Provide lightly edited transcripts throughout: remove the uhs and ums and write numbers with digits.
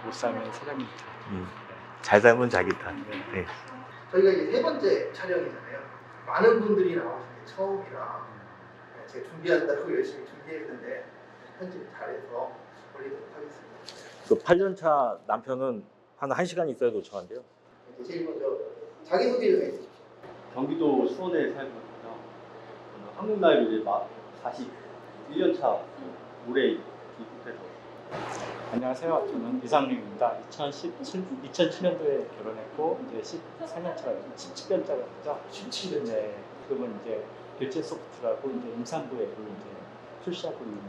못 살면 사장님 탓. 잘 살면 자기 탓. 네. 저희가 이제 세 번째 촬영이잖아요. 많은 분들이 나오신 게 처음이라 제가 준비한다고 열심히 준비했는데 편집 잘해서 올리도록 하겠습니다. 그 8년차 남편은 한 1시간 있어야 도착한대요. 이제 제일 먼저 자기소개 좀 해주세요. 경기도 수원에 살고 있고요. 한국 나이로 이제 41년차 올해 입국해서. 안녕하세요. 저는 이상민입니다. 2007년도에 결혼했고 이제 14년 차가 17년차가 되죠. 17년. 네, 그러면 이제 결제 소프트라고 이제 임산부 앱을 이제 출시하고 있는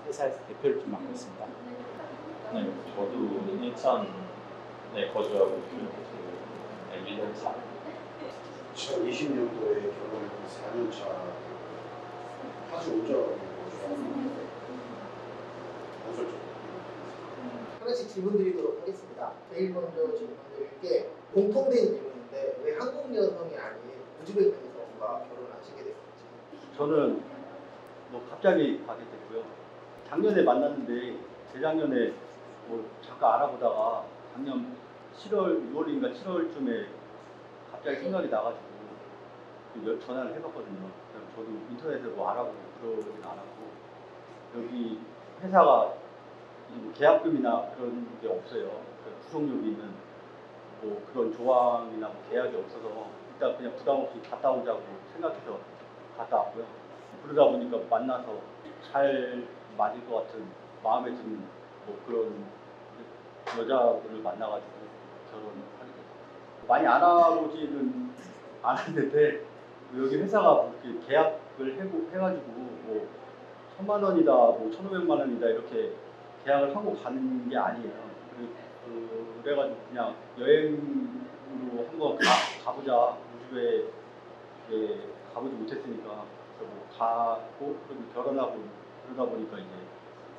회사에서 대표를 좀 맡고 있습니다. 네, 저도 인천에 거주하고 있고요. 1년 차. 2020년도에 결혼해서 4년차 사실 오자고 건설적 하나씩 질문 드리도록 하겠습니다. 제일 먼저 질문 드릴 게 공통된 질문인데 왜 한국 여성이 아닌 우즈벡 여성과 결혼하시게 됐는지. 저는 뭐 갑자기 가게 됐고요. 작년에 만났는데 재작년에 뭐 잠깐 알아보다가 작년 7월, 6월인가 7월쯤에 갑자기 생각이 나가지고 전화를 해봤거든요. 그래서 저도 인터넷으로 뭐 알아보고 그러진 않았고 여기 회사가 뭐 계약금이나 그런 게 없어요. 구속력이 있는 뭐 그런 조항이나 뭐 계약이 없어서 일단 그냥 부담 없이 갔다 오자고 생각해서 갔다 왔고요. 그러다 보니까 만나서 잘 맞을 것 같은 마음에 드는 뭐 그런 여자분을 만나가지고 결혼하게 됐어요. 많이 알아보지는 않았는데 여기 회사가 뭐 이렇게 계약을 해가지고 뭐 1,000만 원이다, 뭐 1,500만 원이다 이렇게 계약을 하고 가는 게 아니에요. 그래가지고 그냥 여행으로 한번 가보자. 우주에 가보지 못했으니까 그래서 뭐 가고 그리고 결혼하고 그러다 보니까 이제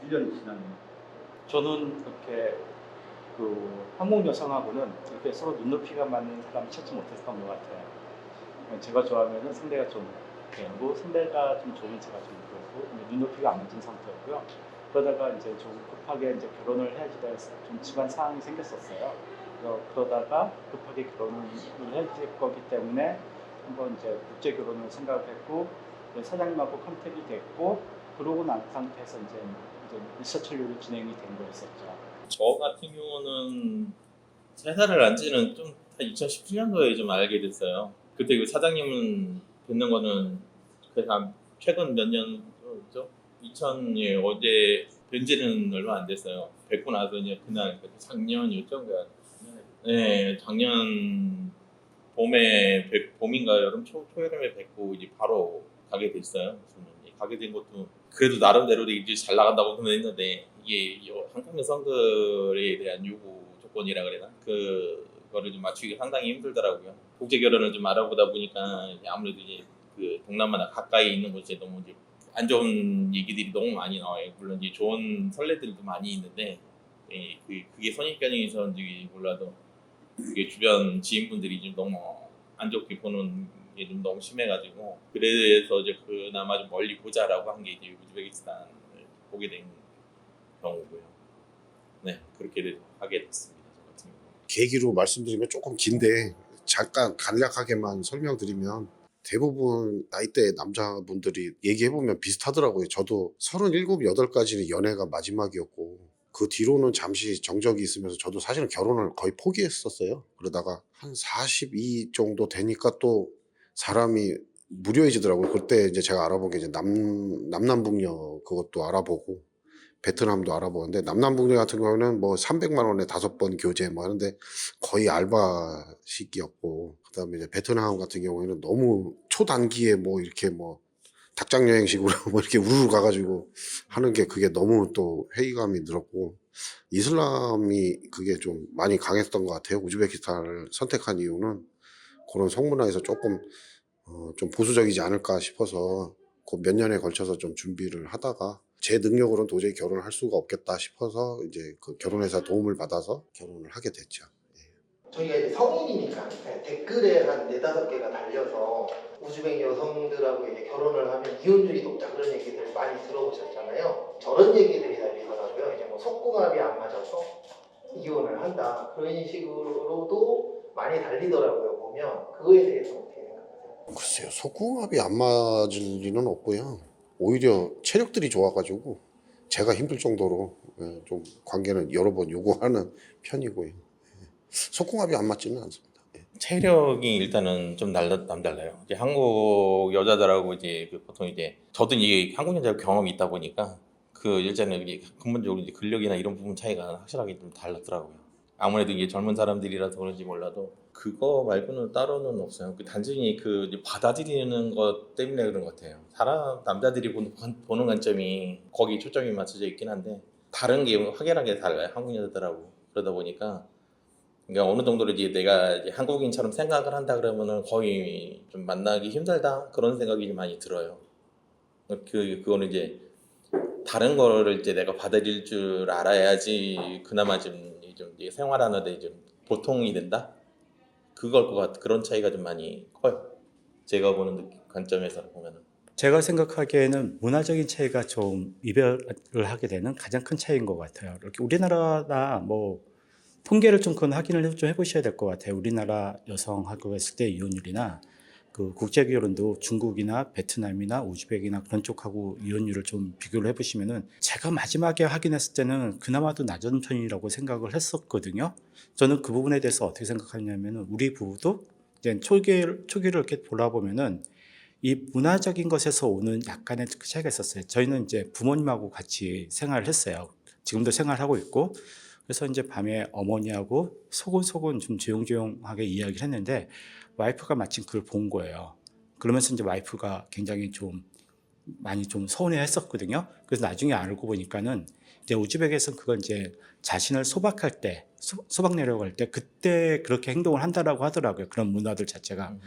1년이 지났네요. 저는 그렇게 그 한국 여성하고는 이렇게 서로 눈높이가 맞는 사람을 찾지 못했던 것 같아요. 제가 좋아하면 상대가 좀 되고 상대가 좀 좋으면 제가 좀 그렇고 눈높이가 안 맞은 상태였고요. 그러다가 이제 좀 급하게 이제 결혼을 해야지 해서 좀 집안 상황이 생겼었어요. 그러다가 급하게 결혼을 해야 될 거기 때문에 한번 이제 국제 결혼을 생각을 했고 사장님하고 컨택이 됐고 그러고 난 상태에서 이제 리서치 촬영이 진행이 된 거였었죠. 저 같은 경우는 회사를 안 지는 좀 2017년도에 좀 알게 됐어요. 그때 그 사장님은 뵙는 거는 그냥 최근 몇 년죠? 2000에 어제 뵌지는 얼마 안 됐어요. 뵙고 나서 이제 그날 작년이었죠? 네, 작년 봄인가 여름 초여름에 뵙고 이제 바로 가게 됐어요. 가게 된 것도 그래도 나름대로 이제 잘 나간다고 했는데 이게 한국 여성들에 대한 요구 조건이라 그래나 그거를 좀 맞추기 상당히 힘들더라고요. 국제 결혼을 좀 알아보다 보니까 아무래도 이제 그 동남아나 가까이 있는 곳에 너무 이제 안 좋은 얘기들이 너무 많이 나와요. 물론 이제 좋은 선례들도 많이 있는데 그게 선입견이서인지 몰라도 그게 주변 지인분들이 좀 너무 안 좋게 보는 게 좀 너무 심해가지고 그래서 이제 그나마 좀 멀리 보자라고 한 게 이제 우즈베키스탄을 보게 된 경우고요. 네, 그렇게 하게 됐습니다. 저 같은 경우. 계기로 말씀드리면 조금 긴데 잠깐 간략하게만 설명드리면 대부분 나이대 남자분들이 얘기해보면 비슷하더라고요. 저도 37, 8까지는 연애가 마지막이었고 그 뒤로는 잠시 정적이 있으면서 저도 사실은 결혼을 거의 포기했었어요. 그러다가 한 42 정도 되니까 또 사람이 무료해지더라고요. 그때 이제 제가 알아본 게 이제 남남북녀 그것도 알아보고 베트남도 알아보는데 남남북녀 같은 경우는 뭐 300만 원에 5번 교제 뭐 하는데 거의 알바식이었고 그다음에 이제 베트남 같은 경우에는 너무 초단기에 뭐 이렇게 뭐 닭장 여행식으로 뭐 이렇게 우르르 가가지고 하는 게 그게 너무 또 회의감이 늘었고 이슬람이 그게 좀 많이 강했던 것 같아요. 우즈베키스탄을 선택한 이유는 그런 성문화에서 조금 좀 보수적이지 않을까 싶어서 그 몇 년에 걸쳐서 좀 준비를 하다가 제 능력으로는 도저히 결혼을 할 수가 없겠다 싶어서 이제 그 결혼회사 도움을 받아서 결혼을 하게 됐죠. 저희가 이제 성인이니까 댓글에 한 4-5개가 달려서 우즈벡 여성들하고 이제 결혼을 하면 이혼율이 높다 그런 얘기들 많이 들어보셨잖아요. 저런 얘기들이 달리더라고요. 이제 뭐 속궁합이 안 맞아서 한다 그런 식으로도 많이 달리더라고요. 보면 그거에 대해서 어떻게 생각하세요? 글쎄요, 속궁합이 안 맞을 리는 없고요. 오히려 체력들이 좋아가지고 제가 힘들 정도로 좀 관계는 여러 번 요구하는 편이고요. 속궁합이 안 맞지는 않습니다. 체력이 일단은 좀 남달라요. 이제 한국 여자들하고 이제 보통 이제 저도 이게 한국 여자 경험이 있다 보니까 그 일단은 이제 근본적으로 이제 근력이나 이런 부분 차이가 확실하게 좀 달랐더라고요. 아무래도 이게 젊은 사람들이라서 그런지 몰라도 그거 말고는 따로는 없어요. 단순히 그 이제 받아들이는 것 때문에 그런 것 같아요. 남자들이 보는 관점이 거기 초점이 맞춰져 있긴 한데 다른 게 확연하게 달라요. 한국 여자들하고. 그러다 보니까 그러니까 어느 정도로 이제 내가 이제 한국인처럼 생각을 한다 그러면은 거의 좀 만나기 힘들다 그런 생각이 좀 많이 들어요. 그거는 이제 다른 거를 이제 내가 받아들일 줄 알아야지 그나마 좀 이제 생활하는데 좀 보통이 된다. 그걸 것 같아. 그런 차이가 좀 많이 커요. 제가 보는 관점에서 보면은. 제가 생각하기에는 문화적인 차이가 좀 이별을 하게 되는 가장 큰 차이인 것 같아요. 이렇게 우리나라나 뭐 통계를 좀 그건 확인을 좀 해보셔야 될 것 같아요. 우리나라 여성하고 했을 때 이혼율이나 그 국제 결혼도 중국이나 베트남이나 우즈벡이나 그런 쪽하고 이혼율을 좀 비교를 해보시면은 제가 마지막에 확인했을 때는 그나마도 낮은 편이라고 생각을 했었거든요. 저는 그 부분에 대해서 어떻게 생각하냐면은 우리 부부도 이제 초기를 이렇게 돌아보면은 이 문화적인 것에서 오는 약간의 그 차이가 있었어요. 저희는 이제 부모님하고 같이 생활을 했어요. 지금도 생활하고 있고. 그래서 이제 밤에 어머니하고 소곤소곤 좀 조용조용하게 이야기를 했는데 와이프가 마침 그걸 본 거예요. 그러면서 이제 와이프가 굉장히 좀 많이 좀 서운해 했었거든요. 그래서 나중에 알고 보니까는 이제 우즈벡에서는 그건 이제 자신을 소박할 때, 소박 내려갈 때 그때 그렇게 행동을 한다라고 하더라고요. 그런 문화들 자체가.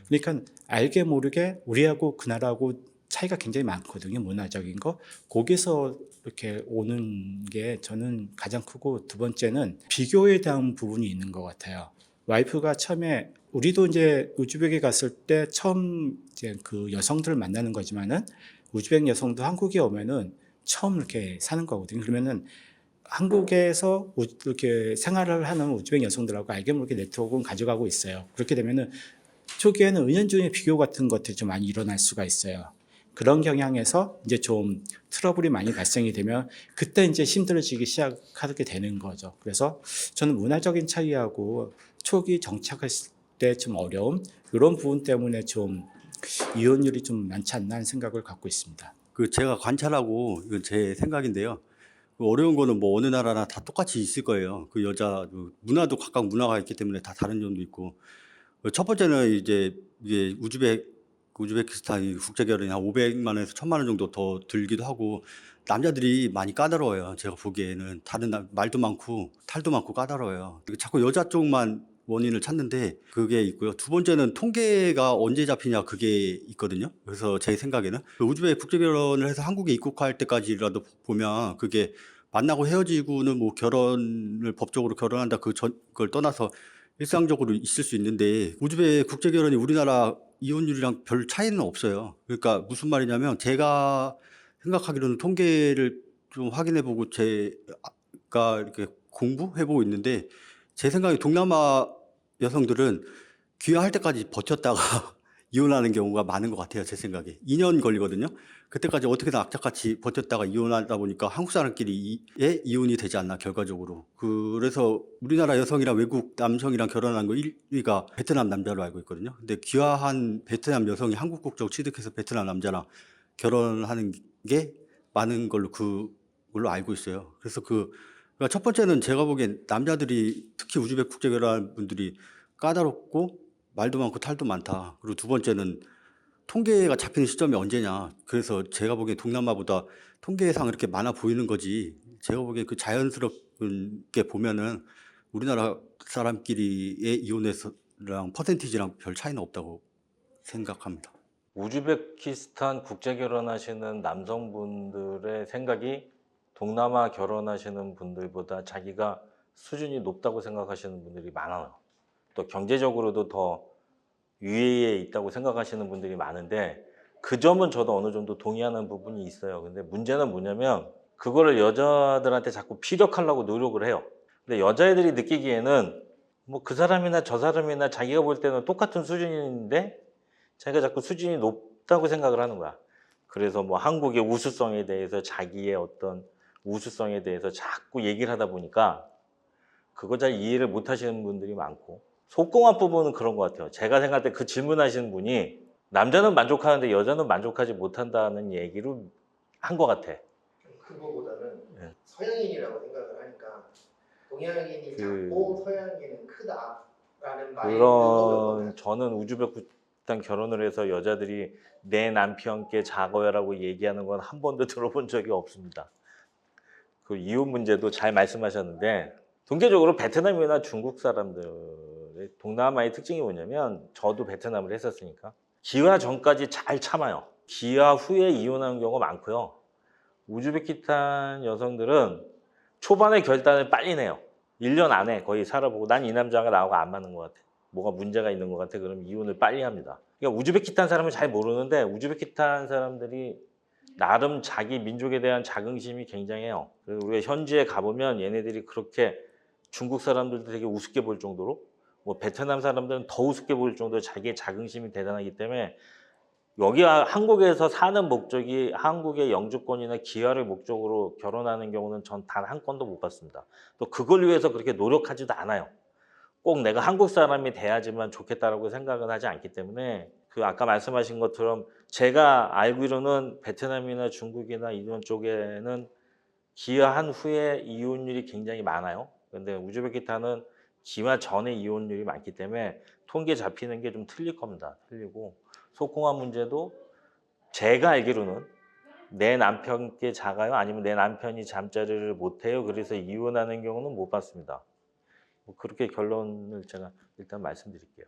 그러니까 알게 모르게 우리하고 그 나라하고 차이가 굉장히 많거든요. 문화적인 거. 거기서 이렇게 오는 게 저는 가장 크고 두 번째는 비교에 대한 부분이 있는 것 같아요. 와이프가 처음에 우리도 이제 우즈벡에 갔을 때 처음 이제 그 여성들을 만나는 거지만은 우즈벡 여성도 한국에 오면은 처음 이렇게 사는 거거든요. 그러면은 한국에서 이렇게 생활을 하는 우즈벡 여성들하고 알게 모르게 네트워크는 가져가고 있어요. 그렇게 되면은 초기에는 은연중에 비교 같은 것들이 좀 많이 일어날 수가 있어요. 그런 경향에서 이제 좀 트러블이 많이 발생이 되면 그때 이제 힘들어지기 시작하게 되는 거죠. 그래서 저는 문화적인 차이하고 초기 정착했을 때 좀 어려움 이런 부분 때문에 좀 이혼율이 좀 많지 않나 하는 생각을 갖고 있습니다. 그 제가 관찰하고 이건 제 생각인데요. 그 어려운 거는 뭐 어느 나라나 다 똑같이 있을 거예요. 그 여자 문화도 각각 문화가 있기 때문에 다 다른 점도 있고. 첫 번째는 이제 이게 우즈베키스탄이 국제 결혼이 한 500만원에서 1000만 원 정도 더 들기도 하고 남자들이 많이 까다로워요. 제가 보기에는 말도 많고 탈도 많고 까다로워요. 자꾸 여자 쪽만 원인을 찾는데 그게 있고요. 두 번째는 통계가 언제 잡히냐 그게 있거든요. 그래서 제 생각에는 우즈벡 국제 결혼을 해서 한국에 입국할 때까지라도 보면 그게 만나고 헤어지고는 뭐 결혼을 법적으로 결혼한다 그걸 떠나서 일상적으로 있을 수 있는데 우즈벡 국제 결혼이 우리나라 이혼율이랑 별 차이는 없어요. 그러니까 무슨 말이냐면 제가 생각하기로는 통계를 좀 확인해보고 제가 이렇게 공부해보고 있는데 제 생각에 동남아 여성들은 귀화할 때까지 버텼다가 이혼하는 경우가 많은 것 같아요. 제 생각에 2년 걸리거든요. 그때까지 어떻게든 악착같이 버텼다가 이혼하다 보니까 한국 사람끼리의 이혼이 되지 않나 결과적으로. 그래서 우리나라 여성이랑 외국 남성이랑 결혼한 거 1위가 베트남 남자로 알고 있거든요. 근데 귀화한 베트남 여성이 한국 국적 취득해서 베트남 남자랑 결혼하는 게 많은 걸로 그걸로 알고 있어요. 그래서 그러니까 첫 번째는 제가 보기엔 남자들이 특히 우즈벡 국제 결혼하는 분들이 까다롭고 말도 많고 탈도 많다. 그리고 두 번째는 통계가 잡히는 시점이 언제냐. 그래서 제가 보기엔 동남아보다 통계상 이렇게 많아 보이는 거지. 제가 보기엔 그 자연스럽게 보면은 우리나라 사람끼리의 이혼에서랑 퍼센티지랑 별 차이는 없다고 생각합니다. 우즈베키스탄 국제 결혼하시는 남성분들의 생각이 동남아 결혼하시는 분들보다 자기가 수준이 높다고 생각하시는 분들이 많아요. 또 경제적으로도 더 위에 있다고 생각하시는 분들이 많은데 그 점은 저도 어느 정도 동의하는 부분이 있어요. 근데 문제는 뭐냐면 그거를 여자들한테 자꾸 피력하려고 노력을 해요. 근데 여자애들이 느끼기에는 뭐 그 사람이나 저 사람이나 자기가 볼 때는 똑같은 수준인데 자기가 자꾸 수준이 높다고 생각을 하는 거야. 그래서 뭐 한국의 우수성에 대해서 자기의 어떤 우수성에 대해서 자꾸 얘기를 하다 보니까 그거 잘 이해를 못 하시는 분들이 많고, 속공합 부분은 그런 것 같아요. 제가 생각할 때 그 질문하시는 분이 남자는 만족하는데 여자는 만족하지 못한다는 얘기를 한 것 같아. 그거보다는 네. 서양인이라고 생각을 하니까 동양인이 그- 작고 서양인은 크다라는 말이 그런 저는 우즈베키스탄 결혼을 해서 여자들이 내 남편께 작어요라고 얘기하는 건 한 번도 들어본 적이 없습니다. 그 이혼 문제도 잘 말씀하셨는데, 통계적으로 베트남이나 중국 사람들의 동남아의 특징이 뭐냐면, 저도 베트남을 했었으니까 기화 전까지 잘 참아요. 기화 후에 이혼하는 경우가 많고요. 우즈베키스탄 여성들은 초반에 결단을 빨리 내요. 1년 안에 거의 살아보고 난 이 남자가 나하고 안 맞는 것 같아, 뭐가 문제가 있는 것 같아, 그럼 이혼을 빨리 합니다. 그러니까 우즈베키스탄 사람은 잘 모르는데 우즈베키스탄 사람들이 나름 자기 민족에 대한 자긍심이 굉장해요. 그래서 우리가 현지에 가보면 얘네들이 그렇게 중국 사람들도 되게 우습게 볼 정도로, 뭐 베트남 사람들은 더 우습게 볼 정도로 자기의 자긍심이 대단하기 때문에, 여기 한국에서 사는 목적이 한국의 영주권이나 기아를 목적으로 결혼하는 경우는 전 단 한 건도 못 봤습니다. 또 그걸 위해서 그렇게 노력하지도 않아요. 꼭 내가 한국 사람이 돼야지만 좋겠다라고 생각은 하지 않기 때문에, 그 아까 말씀하신 것처럼 제가 알기로는 베트남이나 중국이나 이런 쪽에는 기아한 후에 이혼율이 굉장히 많아요. 근데 우즈베키스탄은 기아 전에 이혼율이 많기 때문에 통계 잡히는 게 좀 틀릴 겁니다. 틀리고, 속공합 문제도 제가 알기로는 내 남편께 작아요, 아니면 내 남편이 잠자리를 못해요, 그래서 이혼하는 경우는 못 봤습니다. 뭐 그렇게 결론을 제가 일단 말씀드릴게요.